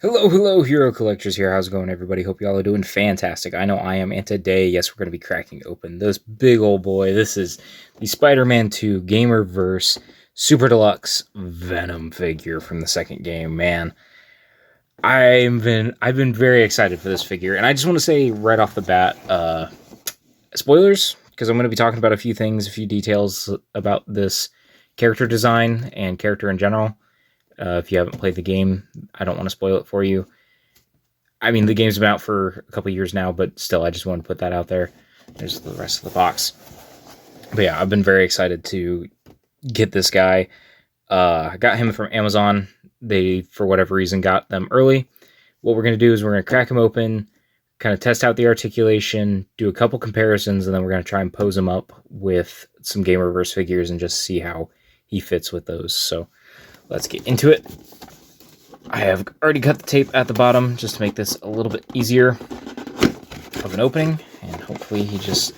Hello, hero collectors here. How's it going, everybody? Hope y'all are doing fantastic. I know I am, and today, yes, we're going to be cracking open this big old boy. This is the Spider-Man 2 Gamerverse Super Deluxe Venom figure from the second game. Man, I've been very excited for this figure, and I just want to say right off the bat, spoilers, because I'm going to be talking about a few things, a few details about this character design and character in general. If you haven't played the game, I don't want to spoil it for you. I mean, the game's been out for a couple years now, but still, I just want to put that out there. There's the rest of the box. But yeah, I've been very excited to get this guy. I got him from Amazon. They, for whatever reason, got them early. What we're going to do is we're going to crack him open, kind of test out the articulation, do a couple comparisons, and then we're going to try and pose him up with some Gamerverse figures and just see how he fits with those. So let's get into it. I have already cut the tape at the bottom just to make this a little bit easier of an opening, and hopefully he just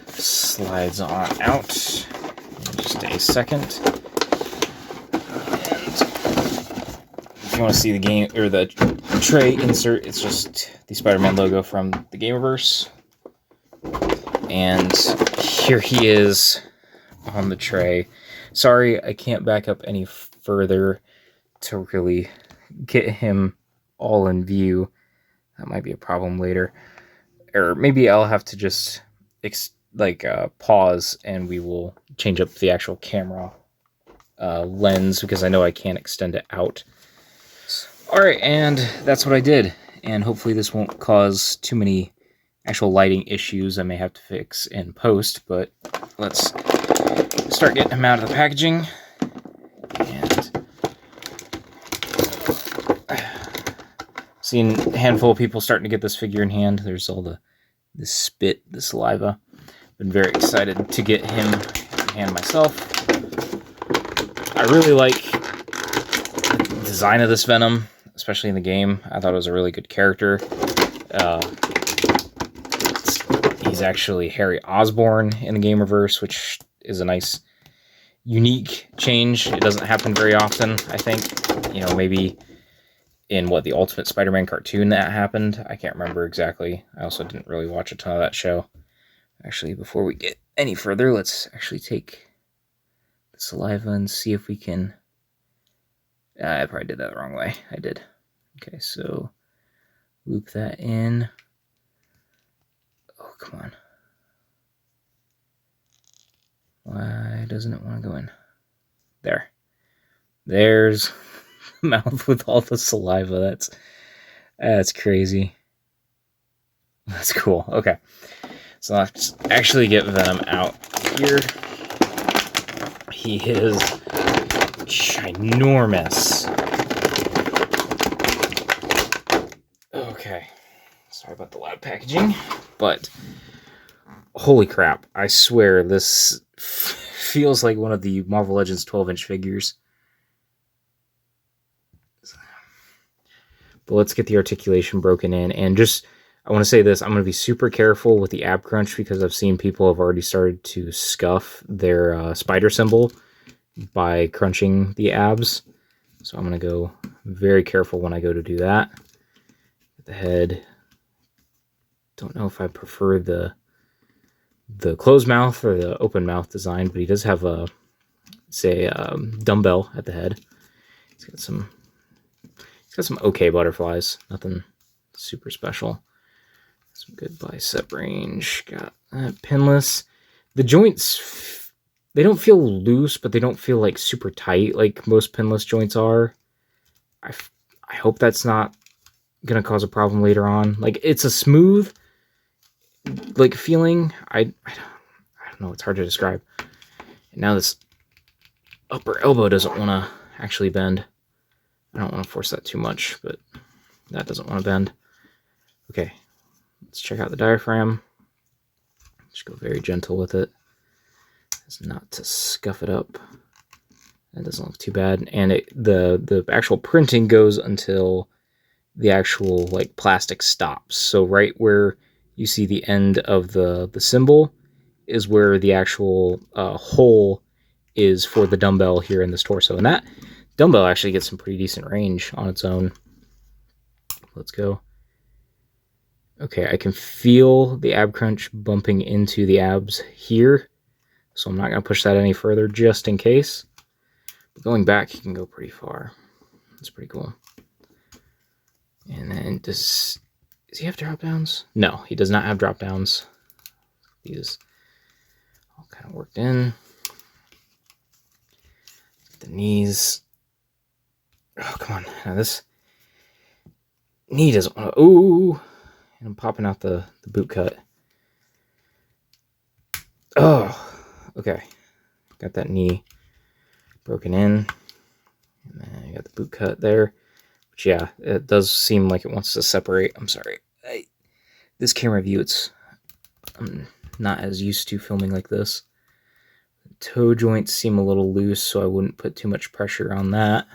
slides on out in just a second. And if you want to see the game or the tray insert, it's just the Spider-Man logo from the Gamerverse, and here he is on the tray. Sorry, I can't back up any further to really get him all in view. That might be a problem later. Or maybe I'll have to just pause and we will change up the actual camera lens because I know I can't extend it out. Alright, and that's what I did. And hopefully this won't cause too many actual lighting issues I may have to fix in post, but let's start getting him out of the packaging. And seen a handful of people starting to get this figure in hand. There's all the spit, the saliva. Been very excited to get him in hand myself. I really like the design of this Venom, especially in the game. I thought it was a really good character. He's actually Harry Osborn in the Gamerverse, which is a nice, unique change. It doesn't happen very often, I think. You know, maybe in the Ultimate Spider-Man cartoon that happened. I can't remember exactly. I also didn't really watch a ton of that show. Actually, before we get any further, let's actually take the saliva and see if we can... I probably did that the wrong way. I did. Okay, so loop that in. Oh, come on. Why doesn't it want to go in? There. There's mouth with all the saliva. That's crazy. That's cool. Okay, so let's actually get Venom out here. He is ginormous. Okay, sorry about the loud packaging, but holy crap, I swear this feels like one of the Marvel Legends 12-inch figures. But let's get the articulation broken in. And just, I want to say this, I'm going to be super careful with the ab crunch because I've seen people have already started to scuff their spider symbol by crunching the abs. So I'm going to go very careful when I go to do that. The head, don't know if I prefer the closed mouth or the open mouth design, but he does have a, say, dumbbell at the head. He's got some okay butterflies, nothing super special. Some good bicep range. Got pinless. The joints, they don't feel loose, but they don't feel like super tight like most pinless joints are. I hope that's not gonna cause a problem later on. Like, it's a smooth like feeling. I don't know, it's hard to describe. And now this upper elbow doesn't want to actually bend. I don't want to force that too much, but that doesn't want to bend. Okay, let's check out the diaphragm. Just go very gentle with it. It's not to scuff it up. That doesn't look too bad. And the actual printing goes until the actual like plastic stops. So right where you see the end of the symbol is where the actual hole is for the dumbbell here in this torso. And that dumbbell actually gets some pretty decent range on its own. Let's go. Okay, I can feel the ab crunch bumping into the abs here, so I'm not going to push that any further just in case. But going back, he can go pretty far. That's pretty cool. And then does he have drop downs? No, he does not have drop downs. These all kind of worked in. The knees. Oh, come on. Now this knee doesn't want to. Ooh. And I'm popping out the boot cut. Oh, okay. Got that knee broken in. And then I got the boot cut there. But yeah, it does seem like it wants to separate. I'm sorry. This camera view, I'm not as used to filming like this. The toe joints seem a little loose, so I wouldn't put too much pressure on that.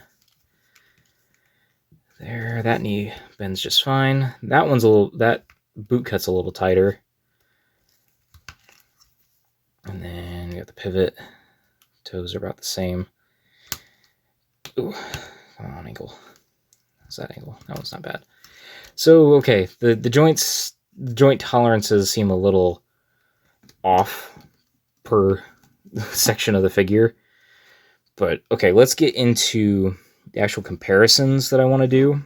There, that knee bends just fine. That boot cut's a little tighter. And then we got the pivot. Toes are about the same. Ooh, come on, ankle. How's that ankle? That one's not bad. So, okay, the joint tolerances seem a little off per section of the figure. But, okay, let's get into the actual comparisons that I want to do.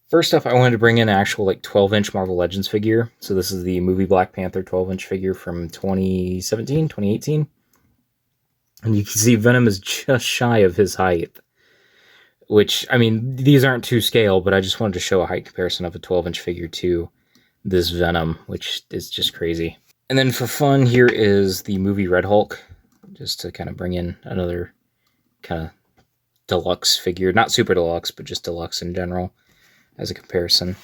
First off, I wanted to bring in an actual 12-inch Marvel Legends figure. So this is the movie Black Panther 12-inch figure from 2017, 2018. And you can see Venom is just shy of his height. Which, I mean, these aren't to scale, but I just wanted to show a height comparison of a 12-inch figure to this Venom, which is just crazy. And then for fun, here is the movie Red Hulk, just to kind of bring in another kind of deluxe figure. Not super deluxe, but just deluxe in general as a comparison.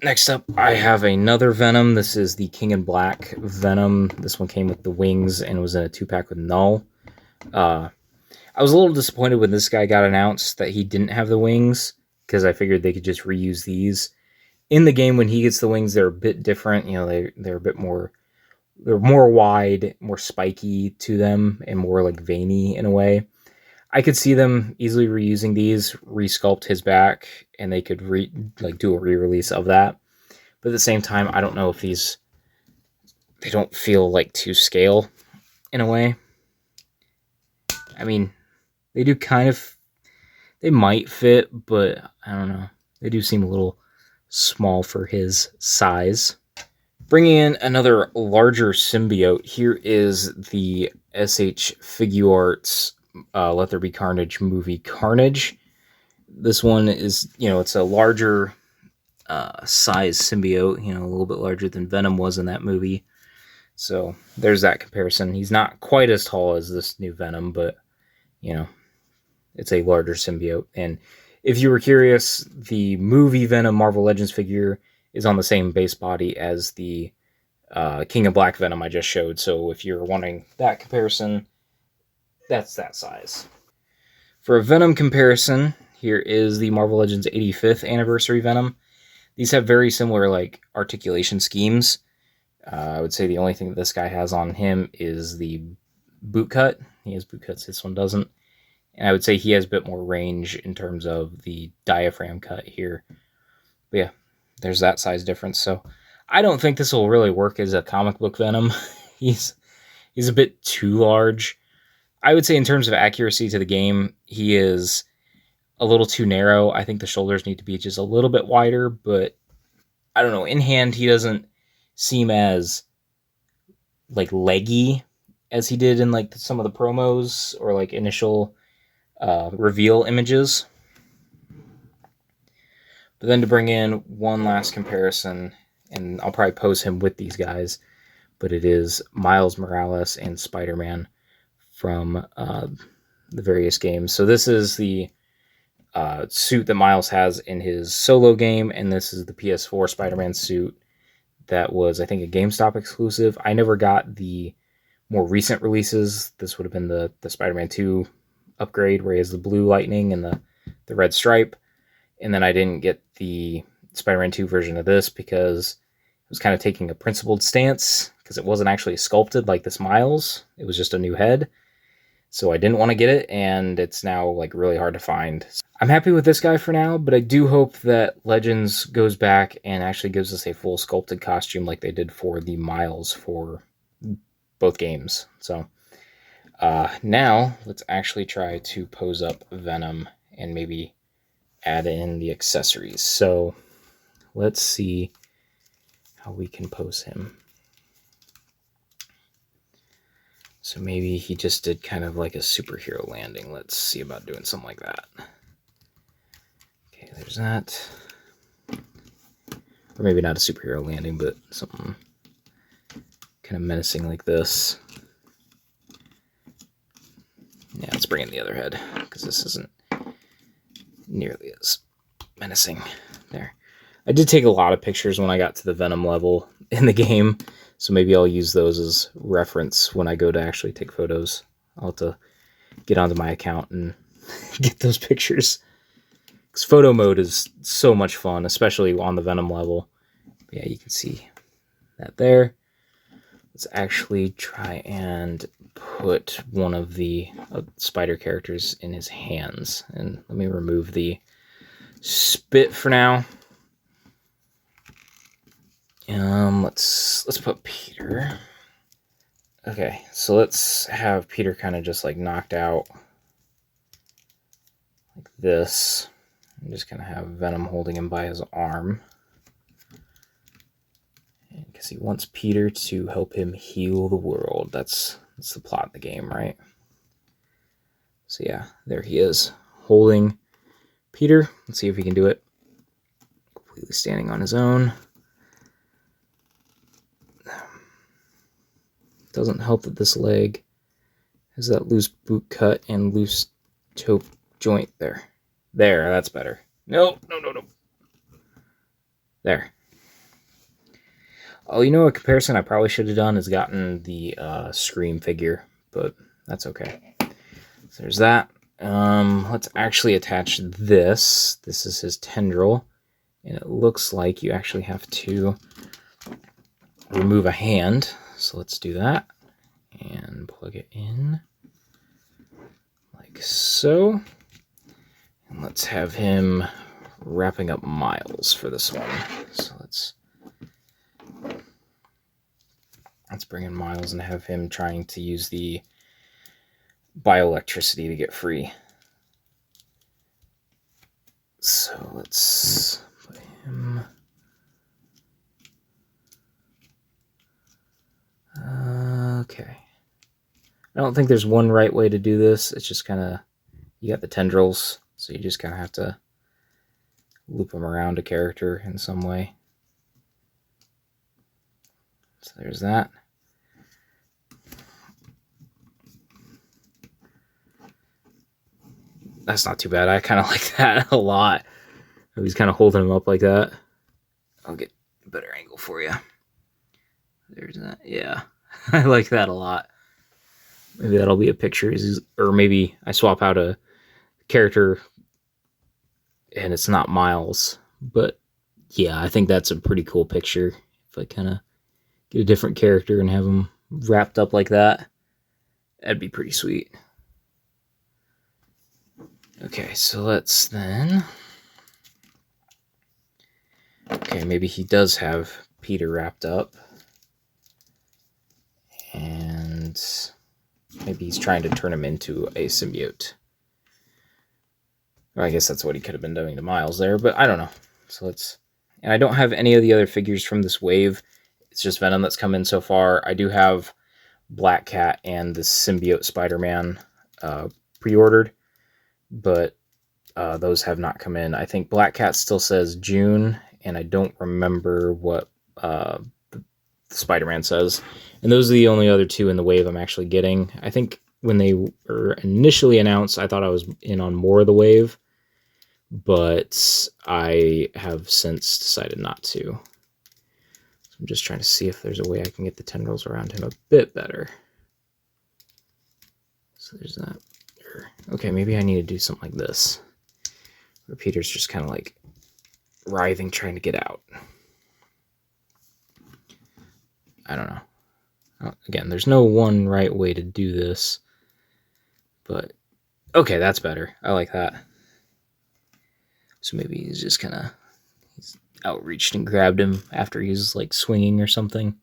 Next up, I have another Venom. This is the King in Black Venom. This one came with the wings and was in a 2-pack with Null. I was a little disappointed when this guy got announced that he didn't have the wings, because I figured they could just reuse these. In the game, when he gets the wings, they're a bit different. You know, they're a bit more, they're more wide, more spiky to them, and more veiny in a way. I could see them easily reusing these, resculpt his back, and they could do a re-release of that. But at the same time, I don't know if they don't feel to scale in a way. I mean, they do they might fit, but I don't know. They do seem a little small for his size. Bringing in another larger symbiote, here is the SH Figuarts Let There Be Carnage movie Carnage. This one is, it's a larger size symbiote, a little bit larger than Venom was in that movie. So there's that comparison. He's not quite as tall as this new Venom, but, it's a larger symbiote. And if you were curious, the movie Venom Marvel Legends figure is on the same base body as the King of Black Venom I just showed. So if you're wanting that comparison, that's that size. For a Venom comparison, here is the Marvel Legends 85th anniversary Venom. These have very similar articulation schemes. I would say the only thing that this guy has on him is the boot cut. He has boot cuts, this one doesn't. And I would say he has a bit more range in terms of the diaphragm cut here. But yeah, there's that size difference. So I don't think this will really work as a comic book Venom. He's a bit too large. I would say in terms of accuracy to the game, he is a little too narrow. I think the shoulders need to be just a little bit wider, but I don't know. In hand, he doesn't seem as leggy as he did in some of the promos or initial reveal images. But then to bring in one last comparison, and I'll probably pose him with these guys, but it is Miles Morales and Spider-Man from the various games. So this is the suit that Miles has in his solo game, and this is the PS4 Spider-Man suit that was, I think, a GameStop exclusive. I never got the more recent releases. This would have been the Spider-Man 2 upgrade where he has the blue lightning and the red stripe. And then I didn't get the Spider-Man 2 version of this because it was kind of taking a principled stance because it wasn't actually sculpted like this Miles. It was just a new head. So I didn't want to get it, and it's now like really hard to find. I'm happy with this guy for now, but I do hope that Legends goes back and actually gives us a full sculpted costume like they did for the Miles for both games. So now let's actually try to pose up Venom and maybe add in the accessories. So let's see how we can pose him. So maybe he just did kind of like a superhero landing. Let's see about doing something like that. Okay, there's that. Or maybe not a superhero landing, but something kind of menacing like this. Yeah, let's bring in the other head, because this isn't nearly as menacing. There. I did take a lot of pictures when I got to the Venom level in the game, so maybe I'll use those as reference when I go to actually take photos. I'll have to get onto my account and get those pictures. Because photo mode is so much fun, especially on the Venom level. But yeah, you can see that there. Let's actually try and put one of the spider characters in his hands. And let me remove the spit for now. Let's put Peter. Okay, so let's have Peter kind of just like knocked out like this. And just kind of have Venom holding him by his arm. Because he wants Peter to help him heal the world. That's the plot of the game, right? So yeah, there he is, holding Peter. Let's see if he can do it. Completely standing on his own. Doesn't help that this leg has that loose boot cut and loose toe joint there. There, that's better. No. There. Oh, you know, a comparison I probably should have done is gotten the Scream figure, but that's okay. So there's that. Let's actually attach this. This is his tendril, and it looks like you actually have to remove a hand. So let's do that and plug it in like so. And let's have him wrapping up Miles for this one. So let's bring in Miles and have him trying to use the bioelectricity to get free. So let's put him... Okay. I don't think there's one right way to do this. It's just kind of... You got the tendrils, so you just kind of have to loop them around a character in some way. So there's that. That's not too bad. I kind of like that a lot. He's kind of holding him up like that. I'll get a better angle for you. There's that. Yeah, I like that a lot. Maybe that'll be a picture. Or maybe I swap out a character and it's not Miles. But yeah, I think that's a pretty cool picture. If I kind of get a different character and have him wrapped up like that, that'd be pretty sweet. Okay, so let's then... Okay, maybe he does have Peter wrapped up. And maybe he's trying to turn him into a symbiote. Or I guess that's what he could have been doing to Miles there, but I don't know. So let's... And I don't have any of the other figures from this wave. It's just Venom that's come in so far. I do have Black Cat and the symbiote Spider-Man pre-ordered, but those have not come in. I think Black Cat still says June, and I don't remember what the Spider-Man says. And those are the only other two in the wave I'm actually getting. I think when they were initially announced, I thought I was in on more of the wave, but I have since decided not to. So I'm just trying to see if there's a way I can get the tendrils around him a bit better. So there's that. Okay, maybe I need to do something like this, where Peter's just kind of like writhing, trying to get out. I don't know. Again, there's no one right way to do this, But okay, that's better. I like that. So maybe he's just kind of outreached and grabbed him after he's like swinging or something.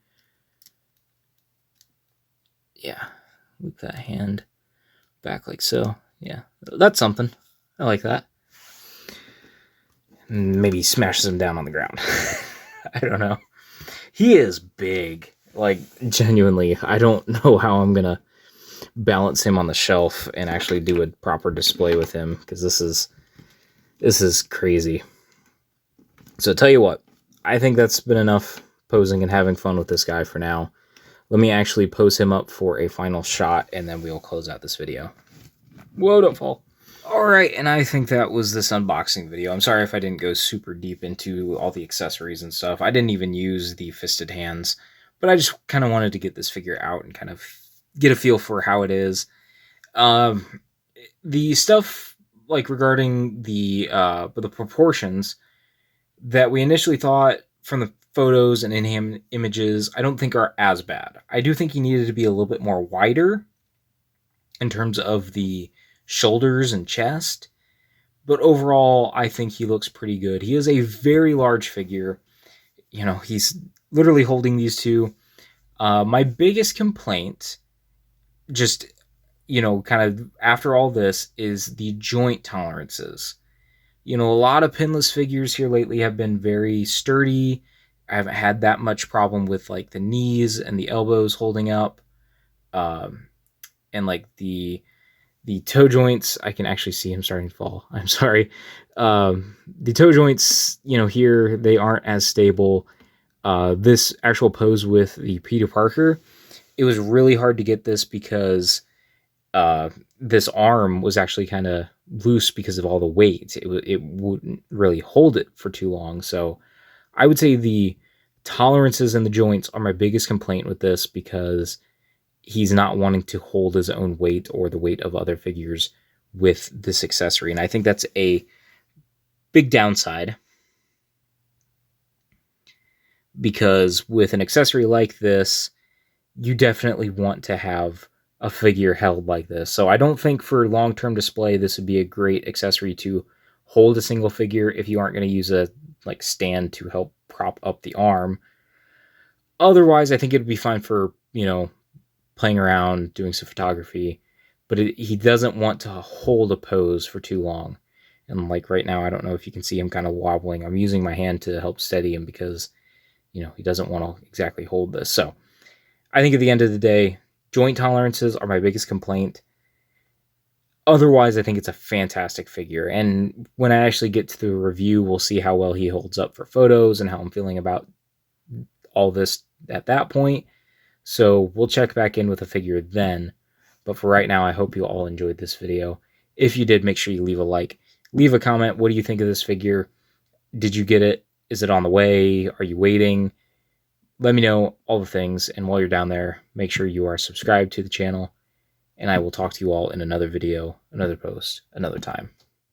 Yeah, loop that hand back like so. Yeah, that's something. I like that. Maybe smashes him down on the ground. I don't know. He is big. Like, genuinely, I don't know how I'm going to balance him on the shelf and actually do a proper display with him, because this is crazy. So tell you what, I think that's been enough posing and having fun with this guy for now. Let me actually pose him up for a final shot, and then we'll close out this video. Whoa, don't fall. Alright, and I think that was this unboxing video. I'm sorry if I didn't go super deep into all the accessories and stuff. I didn't even use the fisted hands, but I just kind of wanted to get this figure out and kind of get a feel for how it is. The stuff like regarding the proportions that we initially thought from the photos and in-hand images, I don't think are as bad. I do think he needed to be a little bit more wider in terms of the shoulders and chest, but overall I think he looks pretty good. He is a very large figure. You know, he's literally holding these two. My biggest complaint, just, you know, kind of after all this, is the joint tolerances. You know, a lot of pinless figures here lately have been very sturdy. I haven't had that much problem with like the knees and the elbows holding up, and like the toe joints. I can actually see him starting to fall. I'm sorry. The toe joints, you know, here they aren't as stable. This actual pose with the Peter Parker, it was really hard to get this because this arm was actually kind of loose because of all the weight. It wouldn't really hold it for too long. So I would say the tolerances in the joints are my biggest complaint with this, because he's not wanting to hold his own weight or the weight of other figures with this accessory. And I think that's a big downside, because with an accessory like this, you definitely want to have a figure held like this. So I don't think for long-term display this would be a great accessory to hold a single figure if you aren't going to use a like stand to help prop up the arm. Otherwise, I think it would be fine for, you know, playing around, doing some photography, but he doesn't want to hold a pose for too long. And like right now, I don't know if you can see him kind of wobbling. I'm using my hand to help steady him because, you know, he doesn't want to exactly hold this. So I think at the end of the day, joint tolerances are my biggest complaint. Otherwise, I think it's a fantastic figure. And when I actually get to the review, we'll see how well he holds up for photos and how I'm feeling about all this at that point. So we'll check back in with a figure then. But for right now, I hope you all enjoyed this video. If you did, make sure you leave a like. Leave a comment. What do you think of this figure? Did you get it? Is it on the way? Are you waiting? Let me know all the things. And while you're down there, make sure you are subscribed to the channel. And I will talk to you all in another video, another post, another time.